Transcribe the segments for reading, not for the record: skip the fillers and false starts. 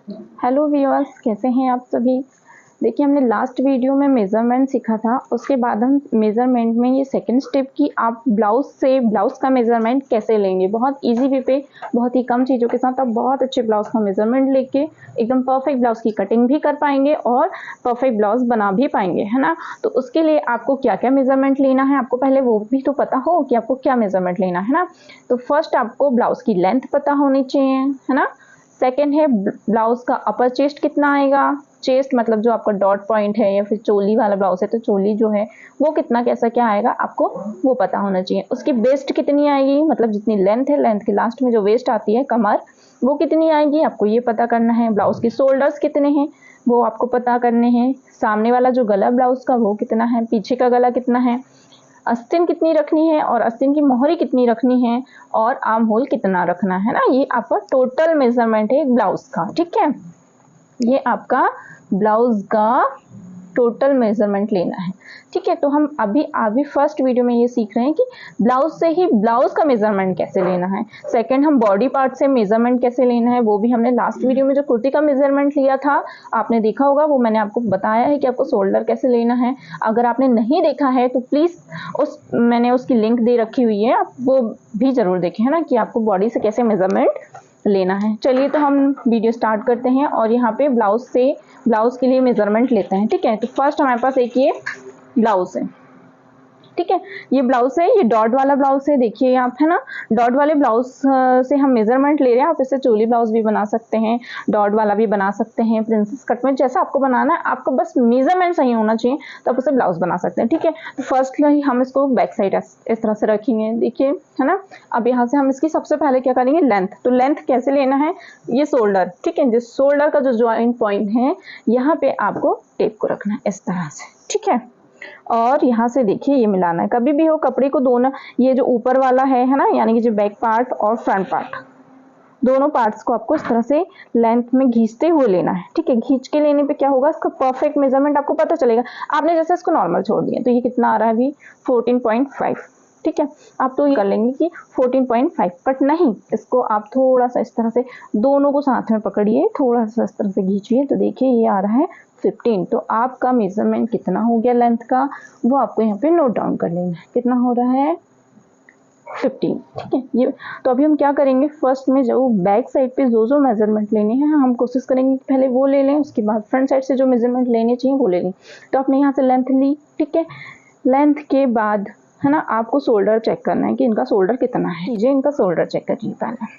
Hello viewers, कैसे हैं आप सभी। देखिए, हमने लास्ट वीडियो में मेज़रमेंट सीखा था। उसके बाद हम मेज़रमेंट में ये सेकंड स्टेप की आप ब्लाउज़ का मेज़रमेंट कैसे लेंगे। बहुत इजी वे पे बहुत ही कम चीज़ों के साथ आप बहुत अच्छे ब्लाउज़ का मेज़रमेंट लेके एकदम परफेक्ट ब्लाउज़ की कटिंग भी कर पाएंगे और परफेक्ट ब्लाउज़ बना भी पाएंगे, है ना। तो उसके लिए आपको क्या क्या मेज़रमेंट लेना है, आपको पहले वो भी तो पता हो कि आपको क्या मेज़रमेंट लेना है ना। तो फर्स्ट आपको ब्लाउज़ की लेंथ पता होनी चाहिए, है ना। सेकेंड है ब्लाउज का अपर चेस्ट कितना आएगा। चेस्ट मतलब जो आपका डॉट पॉइंट है, या फिर चोली वाला ब्लाउज है तो चोली जो है वो कितना कैसा क्या आएगा आपको वो पता होना चाहिए। उसकी वेस्ट कितनी आएगी, मतलब जितनी लेंथ है, लेंथ के लास्ट में जो वेस्ट आती है कमर, वो कितनी आएगी आपको ये पता करना है। ब्लाउज के शोल्डर्स कितने हैं वो आपको पता करने हैं। सामने वाला जो गला ब्लाउज का वो कितना है, पीछे का गला कितना है, आस्तीन कितनी रखनी है और आस्तीन की मोहरी कितनी रखनी है, और आर्म होल कितना रखना है ना। ये आपका टोटल मेजरमेंट है एक ब्लाउज का, ठीक है। ये आपका ब्लाउज का टोटल मेजरमेंट लेना है, ठीक है। तो हम अभी फर्स्ट वीडियो में ये सीख रहे हैं कि ब्लाउज से ही ब्लाउज का मेजरमेंट कैसे लेना है। सेकंड, हम बॉडी पार्ट से मेजरमेंट कैसे लेना है वो भी हमने लास्ट वीडियो में जो कुर्ती का मेजरमेंट लिया था आपने देखा होगा, वो मैंने आपको बताया है कि आपको शोल्डर कैसे लेना है। अगर आपने नहीं देखा है तो प्लीज मैंने उसकी लिंक दे रखी हुई है, आप वो भी जरूर देखें, है ना, कि आपको बॉडी से कैसे मेजरमेंट लेना है। चलिए तो हम वीडियो स्टार्ट करते हैं और यहाँ पे ब्लाउज के लिए मेजरमेंट लेते हैं, ठीक है। तो फर्स्ट हमारे पास एक ये ब्लाउज है, ठीक है। ये ब्लाउज है, ये डॉट वाला ब्लाउज है, देखिए आप, है ना। डॉट वाले ब्लाउज से हम मेजरमेंट ले रहे हैं। आप इससे चोली ब्लाउज भी बना सकते हैं, डॉट वाला भी बना सकते हैं, प्रिंसेस कट में, जैसा आपको बनाना है, आपको बस मेजरमेंट सही होना चाहिए तो आप उसे ब्लाउज बना सकते हैं, ठीक है। तो फर्स्टली हम इसको बैक साइड इस तरह से रखेंगे, देखिए, है ना। अब यहाँ से हम इसकी सबसे पहले क्या करेंगे, लेंथ। तो लेंथ कैसे लेना है, ये शोल्डर, ठीक है, जिस शोल्डर का जो ज्वाइंट पॉइंट है यहाँ पे आपको टेप को रखना है इस तरह से, ठीक है। और यहाँ से देखिए ये मिलाना है। कभी भी हो कपड़े को दोनों, ये जो ऊपर वाला है ना, यानी कि जो बैक पार्ट और फ्रंट पार्ट, दोनों पार्ट्स को आपको इस तरह से लेंथ में खींचते हुए लेना है, ठीक है। खींच के लेने पे क्या होगा, इसका परफेक्ट मेजरमेंट आपको पता चलेगा। आपने जैसे इसको नॉर्मल छोड़ दिया तो ये कितना आ रहा है अभी 14.5, ठीक है। आप तो ये कर लेंगे कि 14.5, बट नहीं, इसको आप थोड़ा सा इस तरह से दोनों को साथ में पकड़िए, थोड़ा सा इस तरह से खींचिए तो देखिए ये आ रहा है 15। तो आपका मेजरमेंट कितना हो गया लेंथ का, वो आपको यहाँ पे नोट डाउन कर लेना है, कितना हो रहा है 15, ठीक है। ये तो अभी हम क्या करेंगे, फर्स्ट में जो बैक साइड पे जो मेजरमेंट लेने हैं हम कोशिश करेंगे कि पहले वो ले लें, उसके बाद फ्रंट साइड से जो मेजरमेंट लेने चाहिए वो ले लें। तो आपने यहाँ से लेंथ ली, ठीक है। लेंथ के बाद, है ना, आपको शोल्डर चेक करना है कि इनका शोल्डर कितना है। कीजिए, इनका शोल्डर चेक करिए पहले।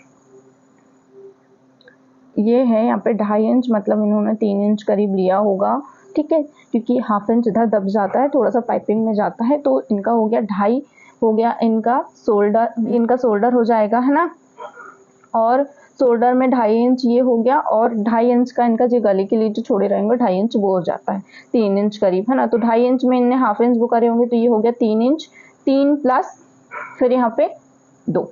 ये है यहाँ पे 2.5 इंच, मतलब इन्होंने 3 इंच करीब लिया होगा, ठीक है, क्योंकि हाफ इंच इधर दब जाता है, थोड़ा सा पाइपिंग में जाता है, तो इनका हो गया 2.5 हो गया इनका शोल्डर हो जाएगा, है ना। और शोल्डर में 2.5 इंच ये हो गया, और 2.5 इंच का इनका जो गले के लिए जो छोड़े रहेंगे 2.5 इंच वो हो जाता है 3 इंच करीब, है ना। तो 2.5 इंच में इनने हाफ इंच वो करे होंगे, तो ये हो गया 3 इंच, 3 प्लस फिर यहाँ पे 2,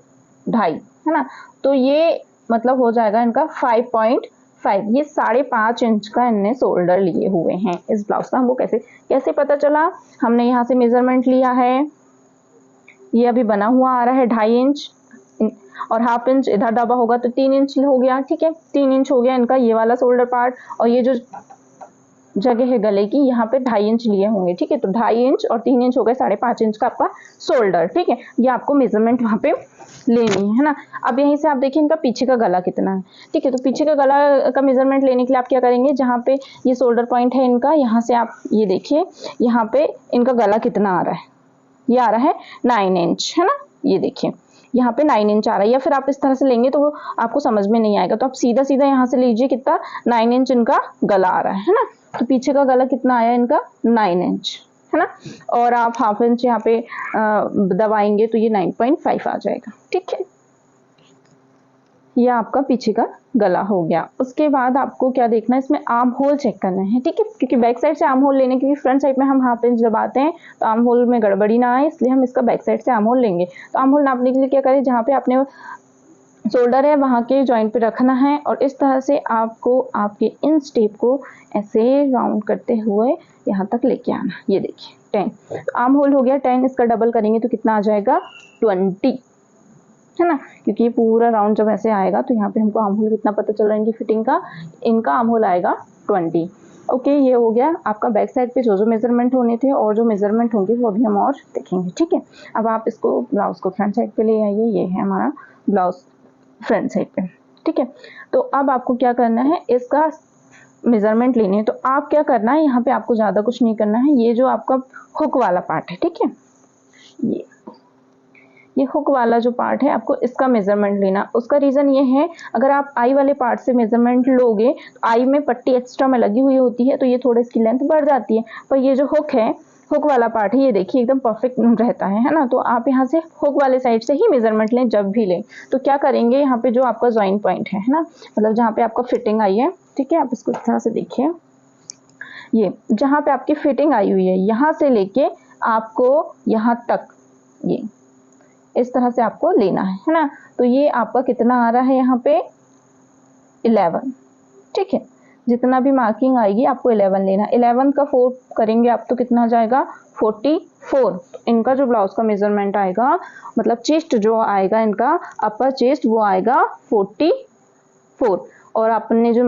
2.5, है ना। तो ये मतलब हो जाएगा इनका 5.5। ये 5.5 इंच का इनने शोल्डर लिए हुए हैं इस ब्लाउज का। हमको कैसे पता चला, हमने यहाँ से मेजरमेंट लिया है, ये अभी बना हुआ आ रहा है 2.5 इंच, और हाफ इंच इधर दबा होगा तो 3 इंच हो गया, ठीक है। 3 इंच हो गया इनका ये वाला शोल्डर पार्ट, और ये जो जगह है गले की यहाँ पे 2.5 इंच लिए होंगे, ठीक है। तो 2.5 इंच और 3 इंच हो गए 5.5 इंच का आपका शोल्डर, ठीक है। ये आपको मेजरमेंट वहां पे लेनी है ना। अब यहीं से आप देखिए इनका पीछे का गला कितना है, ठीक है। तो पीछे का गला का मेजरमेंट लेने के लिए आप क्या करेंगे, जहाँ पे ये शोल्डर पॉइंट है इनका, यहाँ से आप ये देखिए यहाँ पे इनका गला कितना आ रहा है, ये आ रहा है 9 इंच, है ना। ये देखिए यहाँ पे 9 इंच आ रहा है, या फिर आप इस तरह से लेंगे तो वो आपको समझ में नहीं आएगा, तो आप सीधा सीधा यहाँ से लीजिए, कितना 9 इंच इनका गला आ रहा है ना। तो पीछे का गला कितना आया इनका 9 इंच, है ना। और आप हाफ इंच यहाँ पे दबाएंगे तो ये 9.5 आ जाएगा, ठीक है। यह आपका पीछे का गला हो गया। उसके बाद आपको क्या देखना है, इसमें आर्म होल चेक करना है, ठीक है, क्योंकि बैक साइड से आर्म होल लेने के लिए फ्रंट साइड में हम हाफ इंच दबाते हैं तो आर्म होल में गड़बड़ी ना आए, इसलिए हम इसका बैक साइड से आर्म होल लेंगे। तो आर्म होल नापने के लिए क्या करें, जहाँ पे आपने शोल्डर है वहाँ के जॉइंट पे रखना है, और इस तरह से आपको आपके इन स्टेप को ऐसे राउंड करते हुए यहाँ तक लेके आना। ये देखिए 10, आर्म होल हो गया 10, इसका डबल करेंगे तो कितना आ जाएगा 20, है ना, क्योंकि ये पूरा राउंड जब ऐसे आएगा तो यहाँ पे हमको आर्म होल कितना पता चल रहा है इनकी फिटिंग का, इनका आर्म होल आएगा 20। ओके, ये हो गया आपका बैक साइड पे जो जो मेजरमेंट होने थे और जो मेजरमेंट होंगे वो अभी हम और देखेंगे। ठीक है, अब आप इसको ब्लाउज को फ्रंट साइड पे ले आइए, ये है हमारा ब्लाउज फ्रंट साइड पे। ठीक है, तो अब आपको क्या करना है, इसका मेजरमेंट लेनी है। तो आप क्या करना है, यहाँ पे आपको ज़्यादा कुछ नहीं करना है, ये जो आपका हुक वाला पार्ट है, ठीक है, ये हुक वाला जो पार्ट है आपको इसका मेजरमेंट लेना। उसका रीज़न ये है, अगर आप आई वाले पार्ट से मेजरमेंट लोगे तो आई में पट्टी एक्स्ट्रा में लगी हुई होती है तो ये थोड़ी इसकी लेंथ बढ़ जाती है, पर ये जो हुक है, हुक वाला पार्ट है, ये देखिए एकदम परफेक्ट रहता है ना। तो आप यहाँ से हुक वाले साइड से ही मेजरमेंट लें जब भी लें। तो क्या करेंगे, यहाँ पे जो आपका जॉइंट पॉइंट है ना, मतलब जहाँ पे आपका फिटिंग आई है, ठीक है, आप इसको इस तरह से देखिए, ये जहाँ पे आपकी फिटिंग आई हुई है यहाँ से लेके आपको यहाँ तक ये इस तरह से आपको लेना है ना। तो ये आपका कितना आ रहा है यहाँ पे 11। ठीक है, जितना भी मार्किंग आएगी आपको 11 लेना। 11 का 4 करेंगे आप तो कितना आ जाएगा 44। इनका जो ब्लाउज का मेजरमेंट आएगा, मतलब चेस्ट जो आएगा इनका, अपर चेस्ट वो आएगा 44, और आपने जो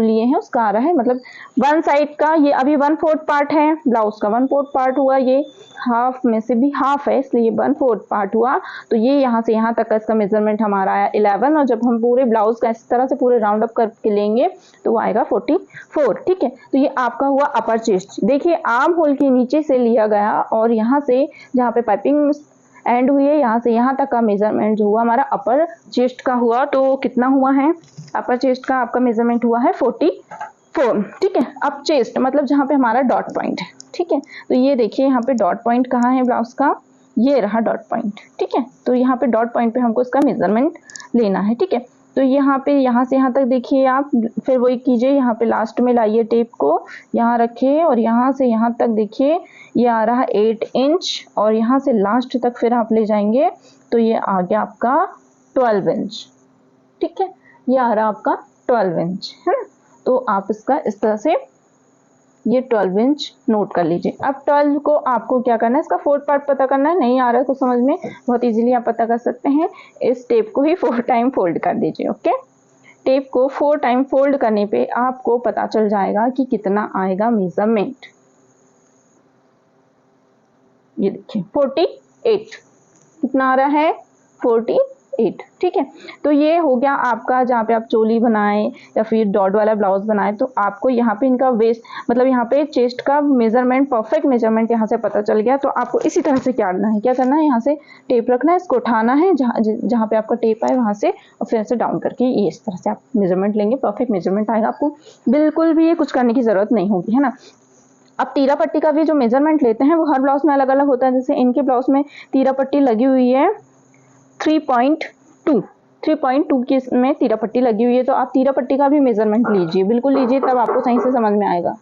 लिए हैं उसका आ रहा है, मतलब वन साइड का ये अभी 1/4 पार्ट है, ब्लाउज का 1/4 पार्ट हुआ, ये हाफ में से भी हाफ है इसलिए 1/4 पार्ट हुआ। तो ये यहाँ से यहाँ तक का इसका मेजरमेंट हमारा आया 11, और जब हम पूरे ब्लाउज का इस तरह से पूरे राउंड अप करके लेंगे तो वो आएगा 44। ठीक है, तो ये आपका हुआ अपर चेस्ट। देखिए आर्म होल के नीचे से लिया गया और यहाँ से जहाँ पे पाइपिंग एंड हुई है यहाँ से यहाँ तक का मेजरमेंट जो हुआ हमारा अपर चेस्ट का हुआ, तो कितना हुआ है, अपर चेस्ट का आपका मेजरमेंट हुआ है 44। ठीक है, अब चेस्ट मतलब जहाँ पे हमारा डॉट पॉइंट है। ठीक है, तो ये देखिए यहाँ पे डॉट पॉइंट कहाँ है ब्लाउज का, ये रहा डॉट पॉइंट। ठीक है, तो यहाँ पे डॉट पॉइंट पे हमको इसका मेजरमेंट लेना है। ठीक है, तो यहाँ पे यहाँ से यहाँ तक देखिए आप, फिर वही कीजिए, यहाँ पे लास्ट में लाइए टेप को, यहाँ रखिए और यहाँ से यहाँ तक देखिए ये आ रहा है 8 इंच, और यहाँ से लास्ट तक फिर आप ले जाएंगे तो ये आ गया आपका 12 इंच। ठीक है, ये आ रहा आपका 12 इंच है ना। तो आप इसका इस तरह से ये 12 इंच नोट कर लीजिए। अब 12 को आपको क्या करना है, इसका 4th पार्ट पता करना है। नहीं आ रहा है तो समझ में बहुत इजीली आप पता कर सकते हैं, इस टेप को ही 4 टाइम फोल्ड कर दीजिए। ओके, टेप को 4 टाइम फोल्ड करने पे आपको पता चल जाएगा कि कितना आएगा मेजरमेंट। ये देखिए 48, कितना आ रहा है 48। ठीक है, तो ये हो गया आपका, जहाँ पे आप चोली बनाएं या फिर डॉट वाला ब्लाउज बनाएं तो आपको यहाँ पे इनका वेस्ट मतलब यहाँ पे चेस्ट का मेजरमेंट, परफेक्ट मेजरमेंट यहाँ से पता चल गया। तो आपको इसी तरह से क्या करना है, यहाँ से टेप रखना है, इसको उठाना है जहाँ पे आपका टेप आए वहाँ से, और फिर से डाउन करके ये इस तरह से आप मेजरमेंट लेंगे, परफेक्ट मेजरमेंट आएगा। आपको बिल्कुल भी ये कुछ करने की जरूरत नहीं होगी, है ना। अब तीरा पट्टी का भी जो मेजरमेंट लेते हैं वो हर ब्लाउज में अलग अलग होता है। जैसे इनके ब्लाउज में तीरा पट्टी लगी हुई है 3.2 की इसमें तीरा पट्टी लगी हुई है, तो आप तीरा पट्टी का भी मेजरमेंट लीजिए, बिल्कुल लीजिए, तब आपको सही से समझ में आएगा।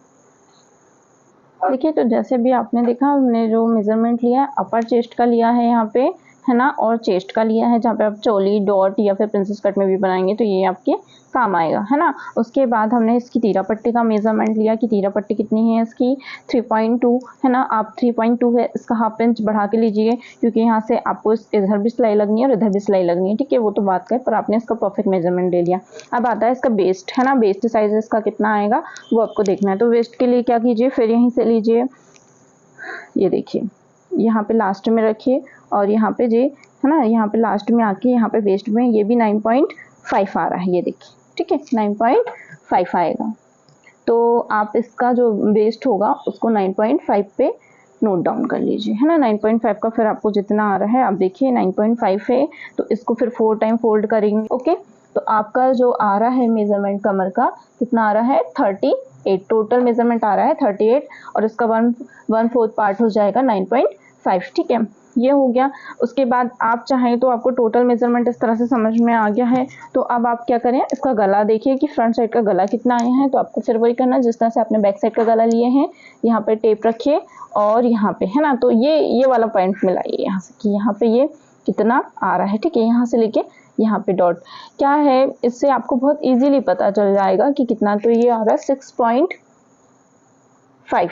देखिए, तो जैसे भी आपने देखा, हमने जो मेजरमेंट लिया है अपर चेस्ट का लिया है यहाँ पे, है ना, और चेस्ट का लिया है जहाँ पे आप चोली डॉट या फिर प्रिंसेस कट में भी बनाएंगे तो ये आपके काम आएगा, है ना। उसके बाद हमने इसकी तीरा पट्टी का मेजरमेंट लिया कि तीरा पट्टी कितनी है इसकी 3.2, है ना। आप 3.2 है, इसका हाफ इंच बढ़ा के लीजिए क्योंकि यहाँ से आपको इधर भी सिलाई लगनी है और इधर भी सिलाई लगनी है। ठीक है, वो तो बात कर, पर आपने इसका परफेक्ट मेजरमेंट ले लिया। अब आता है इसका वेस्ट, है ना, वेस्ट साइज इसका कितना आएगा वो आपको देखना है। तो वेस्ट के लिए क्या कीजिए, फिर यहीं से लीजिए, ये देखिए यहाँ पे लास्ट में रखिए और यहाँ पे जे, है ना, यहाँ पे लास्ट में आके यहाँ पे वेस्ट में ये भी 9.5 आ रहा है, ये देखिए। ठीक है, 9.5 आएगा। तो आप इसका जो वेस्ट होगा उसको 9.5 पे नोट डाउन कर लीजिए, है ना। 9.5 का फिर आपको जितना आ रहा है, आप देखिए 9.5 है तो इसको फिर 4 टाइम फोल्ड करेंगे। ओके, तो आपका जो आ रहा है मेजरमेंट कमर का कितना आ रहा है 38, टोटल मेजरमेंट आ रहा है 38, और इसका 1/4 पार्ट हो जाएगा 9.5। ठीक है, ये हो गया। उसके बाद आप चाहें तो आपको टोटल मेजरमेंट इस तरह से समझ में आ गया है, तो अब आप क्या करें, इसका गला देखिए कि फ्रंट साइड का गला कितना आया है। तो आपको फिर वही करना जिस तरह से आपने बैक साइड का गला लिए हैं, यहाँ पे टेप रखिए और यहाँ पे, है ना, तो ये वाला पॉइंट मिलाइए यहाँ से कि यहाँ पे ये कितना आ रहा है। ठीक है, यहाँ से लेके यहाँ पे डॉट क्या है, इससे आपको बहुत इजीली पता चल जाएगा कि कितना। तो ये आ रहा है 6.5,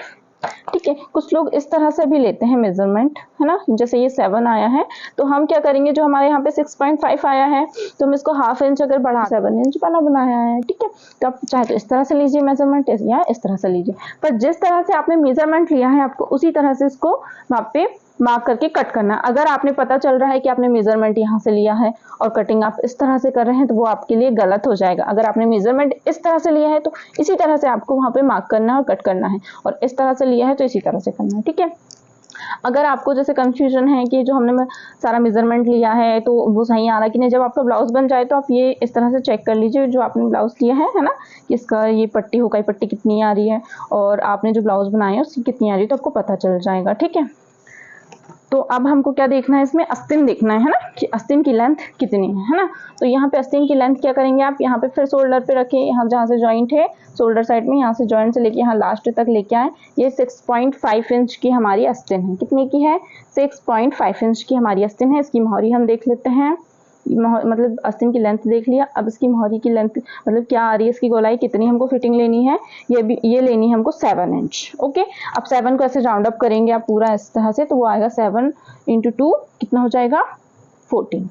ठीक है, कुछ लोग इस तरह से भी लेते हैं मेजरमेंट, है ना। जैसे ये 7 आया है तो हम क्या करेंगे, जो हमारे यहाँ पे 6.5 आया है तो हम इसको हाफ इंच अगर बढ़ा 7 इंच बनाया है। ठीक है, तो आप चाहे तो इस तरह से लीजिए मेजरमेंट या इस तरह से लीजिए, पर जिस तरह से आपने मेजरमेंट लिया है आपको उसी तरह से इसको वहाँ पे मार्क करके कट करना। अगर आपने पता चल रहा है कि आपने मेजरमेंट यहाँ से लिया है और कटिंग आप इस तरह से कर रहे हैं तो वो आपके लिए गलत हो जाएगा। अगर आपने मेजरमेंट इस तरह से लिया है तो इसी तरह से आपको वहाँ पे मार्क करना है और कट करना है, और इस तरह से लिया है तो इसी तरह से करना है। ठीक है, अगर आपको जैसे कंफ्यूजन है कि जो हमने सारा मेजरमेंट लिया है तो वो सही आ रहा है कि नहीं, जब आपका ब्लाउज बन जाए तो आप ये इस तरह से चेक कर लीजिए जो आपने ब्लाउज लिया है ना, कि इसका ये पट्टी होगा, पट्टी कितनी आ रही है और आपने जो ब्लाउज बनाया है उसकी कितनी आ रही है, तो आपको पता चल जाएगा। ठीक है, तो अब हमको क्या देखना है, इसमें आस्तीन देखना है ना, कि आस्तीन की लेंथ कितनी है ना। तो यहाँ पे आस्तीन की लेंथ क्या करेंगे आप, यहाँ पे फिर शोल्डर पे रखें, यहाँ जहाँ से जॉइंट है शोल्डर साइड में, यहाँ से जॉइंट से लेके यहाँ लास्ट तक लेके आए। ये 6.5 इंच की हमारी आस्तीन है। कितने की है, 6.5 इंच की हमारी आस्तीन है। इसकी मोहरी हम देख लेते हैं, मतलब आस्तीन की लेंथ देख लिया, अब इसकी मोहरी की लेंथ मतलब क्या आ रही है, इसकी गोलाई कितनी हमको फिटिंग लेनी है, ये लेनी है हमको 7 इंच। ओके, अब 7 को ऐसे राउंड अप करेंगे आप पूरा इस तरह से, तो वो आएगा 7 × 2 कितना हो जाएगा 14।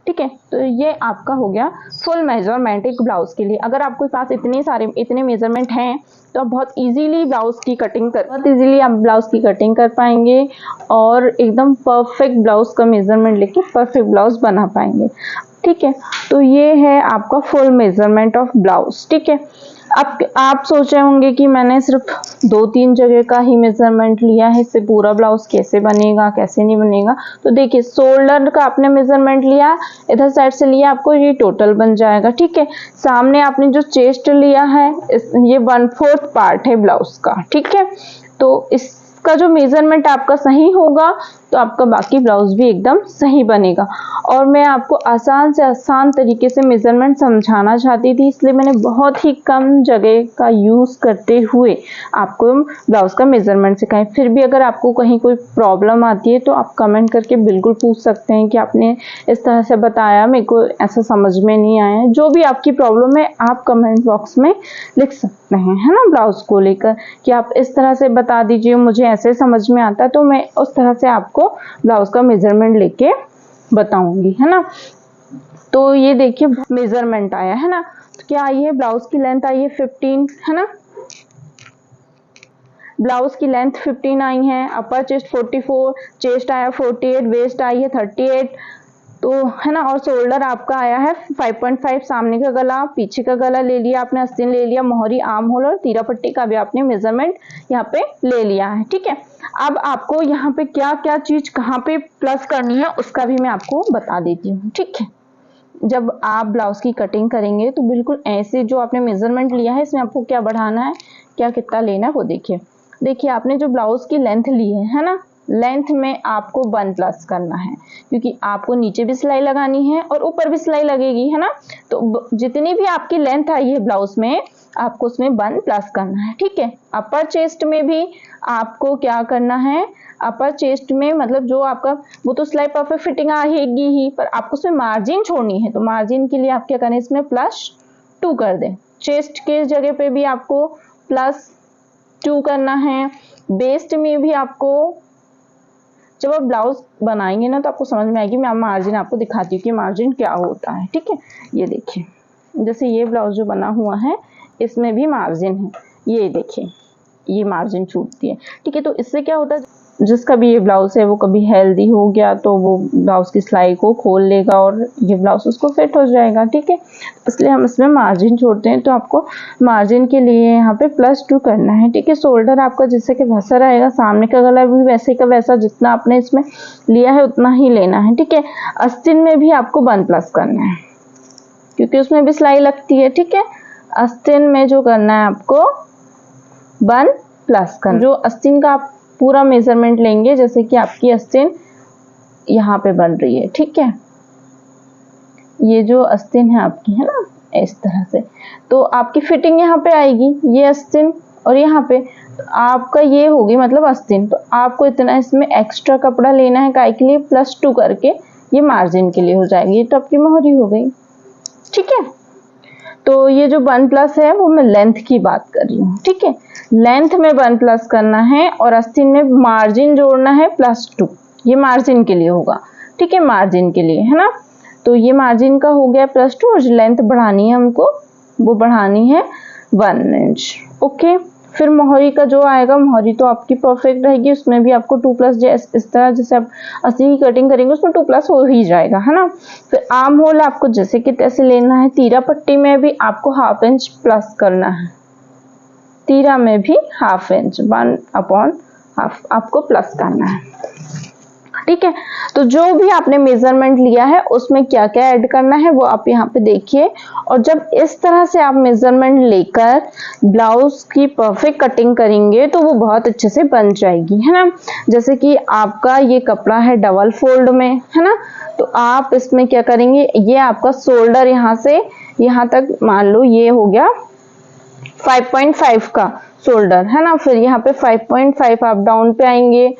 ठीक है, तो ये आपका हो गया फुल मेजरमेंट एक ब्लाउज के लिए। अगर आपके पास इतने मेजरमेंट हैं तो आप बहुत इजीली ब्लाउज की कटिंग कर पाएंगे और एकदम परफेक्ट ब्लाउज का मेजरमेंट लेके परफेक्ट ब्लाउज बना पाएंगे। ठीक है, तो ये है आपका फुल मेजरमेंट ऑफ ब्लाउज। ठीक है, अब आप सोच रहे होंगे कि मैंने सिर्फ 2-3 जगह का ही मेजरमेंट लिया है, इससे पूरा ब्लाउज कैसे बनेगा, कैसे नहीं बनेगा। तो देखिए, शोल्डर का आपने मेजरमेंट लिया, इधर साइड से लिया, आपको ये टोटल बन जाएगा। ठीक है, सामने आपने जो चेस्ट लिया है ये 1/4 पार्ट है ब्लाउज का। ठीक है, तो इसका जो मेजरमेंट आपका सही होगा तो आपका बाकी ब्लाउज भी एकदम सही बनेगा। और मैं आपको आसान से आसान तरीके से मेजरमेंट समझाना चाहती थी, इसलिए मैंने बहुत ही कम जगह का यूज़ करते हुए आपको ब्लाउज का मेजरमेंट सिखाएं। फिर भी अगर आपको कहीं कोई प्रॉब्लम आती है तो आप कमेंट करके बिल्कुल पूछ सकते हैं कि आपने इस तरह से बताया, मेरे को ऐसा समझ में नहीं आया। जो भी आपकी प्रॉब्लम है आप कमेंट बॉक्स में लिख सकते हैं, है ना, ब्लाउज को लेकर, कि आप इस तरह से बता दीजिए, मुझे ऐसे समझ में आता है, तो मैं उस तरह से आपको ब्लाउज का मेजरमेंट लेके बताऊंगी, है ना। तो ये देखिए मेजरमेंट आया है ना, तो क्या आई है, ब्लाउज की लेंथ आई है 15, है ना, ब्लाउज की लेंथ 15 आई है। अपर चेस्ट 44, चेस्ट आया 48, वेस्ट आई है 38, तो है ना, और शोल्डर आपका आया है 5.5। सामने का गला, पीछे का गला ले लिया आपने, आस्तीन ले लिया, मोहरी, आर्म होल और तीरा पट्टी का भी आपने मेजरमेंट यहाँ पे ले लिया है। ठीक है, अब आपको यहाँ पे क्या क्या चीज कहाँ पे प्लस करनी है उसका भी मैं आपको बता देती हूँ। ठीक है, जब आप ब्लाउज की कटिंग करेंगे तो बिल्कुल ऐसे जो आपने मेजरमेंट लिया है इसमें आपको क्या बढ़ाना है, क्या कितना लेना है वो देखिए आपने जो ब्लाउज की लेंथ ली है ना, लेंथ में आपको 1 प्लस करना है, क्योंकि आपको नीचे भी सिलाई लगानी है और ऊपर भी सिलाई लगेगी, है ना। तो जितनी भी आपकी लेंथ आई है ब्लाउज में आपको उसमें 1 प्लस करना है। ठीक है, अपर चेस्ट में भी आपको क्या करना है, अपर चेस्ट में मतलब जो आपका वो तो सिलाई परफेक्ट फिटिंग आएगी ही, पर आपको उसमें मार्जिन छोड़नी है, तो मार्जिन के लिए आप क्या करें, इसमें +2 कर दें। चेस्ट के जगह पे भी आपको +2 करना है। वेस्ट में भी आपको, जब आप ब्लाउज बनाएंगे ना तो आपको समझ में आएगी, मैं मार्जिन आपको दिखाती हूँ कि मार्जिन क्या होता है। ठीक है, ये देखिए जैसे ये ब्लाउज जो बना हुआ है इसमें भी मार्जिन है, ये देखिए ये मार्जिन छूटती है। ठीक है, तो इससे क्या होता है, जिसका भी ये ब्लाउज है वो कभी हेल्दी हो गया तो वो ब्लाउज की सिलाई को खोल लेगा और ये ब्लाउज उसको फिट हो जाएगा। ठीक है, इसलिए हम इसमें मार्जिन छोड़ते हैं, तो आपको मार्जिन के लिए यहाँ पे +2 करना है। ठीक है, शोल्डर आपका जैसे कि वैसा रहेगा, सामने का गला भी वैसे का वैसा, जितना आपने इसमें लिया है उतना ही लेना है। ठीक है, आस्तीन में भी आपको 1 प्लस करना है क्योंकि उसमें भी सिलाई लगती है। ठीक है, आस्तीन में जो करना है आपको 1 प्लस करना, जो आस्तीन का आप पूरा मेजरमेंट लेंगे, जैसे कि आपकी आस्तीन यहाँ पे बन रही है। ठीक है, ये जो आस्तीन है आपकी, है ना, इस तरह से, तो आपकी फिटिंग यहाँ पे आएगी, ये आस्तीन और यहाँ पे तो आपका ये होगी मतलब आस्तीन, तो आपको इतना इसमें एक्स्ट्रा कपड़ा लेना है, काय के लिए, +2 करके, ये मार्जिन के लिए हो जाएगी, ये तो आपकी मोहरी हो गई। ठीक है, तो ये जो 1+ है वो मैं लेंथ की बात कर रही हूँ, ठीक है। लेंथ में 1+ करना है और आस्तीन में मार्जिन जोड़ना है +2, ये मार्जिन के लिए होगा, ठीक है, मार्जिन के लिए है ना। तो ये मार्जिन का हो गया +2 और जो लेंथ बढ़ानी है हमको वो बढ़ानी है 1 इंच, ओके। फिर मोहरी का जो आएगा, मोहरी तो आपकी परफेक्ट रहेगी, उसमें भी आपको 2+ इस तरह जैसे आप आस्तीन की कटिंग करेंगे उसमें 2+ हो ही जाएगा, है ना। फिर आर्म होल आपको जैसे कि तैसे लेना है। तीरा पट्टी में भी आपको 1/2 इंच प्लस करना है, तीरा में भी 1/2 इंच 1/2 आपको प्लस करना है, ठीक है। तो जो भी आपने मेजरमेंट लिया है उसमें क्या क्या ऐड करना है वो आप यहाँ पे देखिए। और जब इस तरह से आप मेजरमेंट लेकर ब्लाउज की परफेक्ट कटिंग करेंगे तो वो बहुत अच्छे से बन जाएगी, है ना। जैसे कि आपका ये कपड़ा है डबल फोल्ड में, है ना, तो आप इसमें क्या करेंगे, ये आपका शोल्डर यहाँ से यहाँ तक मान लो ये हो गया 5.5 का शोल्डर, है ना। फिर यहाँ पे 5.5 आप डाउन पे आएंगे।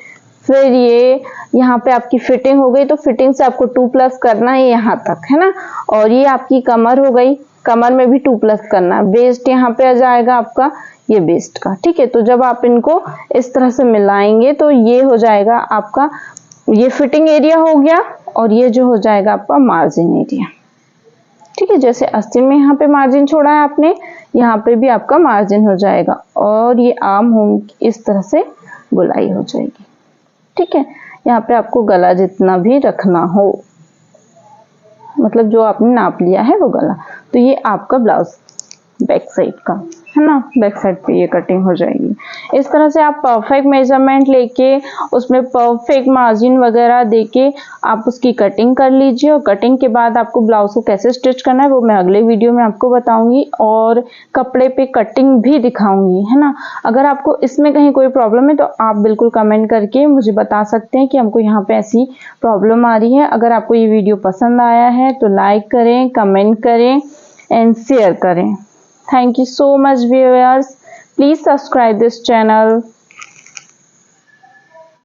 फिर ये यहाँ पे आपकी फिटिंग हो गई, तो फिटिंग से आपको 2+ करना है यहाँ तक, है ना। और ये आपकी कमर हो गई, कमर में भी 2+ करना है। वेस्ट यहाँ पे आ जाएगा आपका ये वेस्ट का, ठीक है। तो जब आप इनको इस तरह से मिलाएंगे तो ये हो जाएगा आपका, ये फिटिंग एरिया हो गया और ये जो हो जाएगा आपका मार्जिन एरिया, ठीक है। जैसे आस्तीन में यहाँ पे मार्जिन छोड़ा है आपने, यहाँ पे भी आपका मार्जिन हो जाएगा और ये आर्म होल इस तरह से गोलाई हो जाएगी, ठीक है। यहाँ पे आपको गला जितना भी रखना हो, मतलब जो आपने नाप लिया है वो गला। तो ये आपका ब्लाउज बैक साइड का, है ना, बैक साइड पे ये कटिंग हो जाएगी। इस तरह से आप परफेक्ट मेजरमेंट लेके उसमें परफेक्ट मार्जिन वगैरह देके आप उसकी कटिंग कर लीजिए। और कटिंग के बाद आपको ब्लाउज को कैसे स्टिच करना है वो मैं अगले वीडियो में आपको बताऊंगी और कपड़े पे कटिंग भी दिखाऊंगी, है ना। अगर आपको इसमें कहीं कोई प्रॉब्लम है तो आप बिल्कुल कमेंट करके मुझे बता सकते हैं कि हमको यहाँ पे ऐसी प्रॉब्लम आ रही है। अगर आपको ये वीडियो पसंद आया है तो लाइक करें, कमेंट करें एंड शेयर करें। Thank you so much viewers. Please subscribe this channel.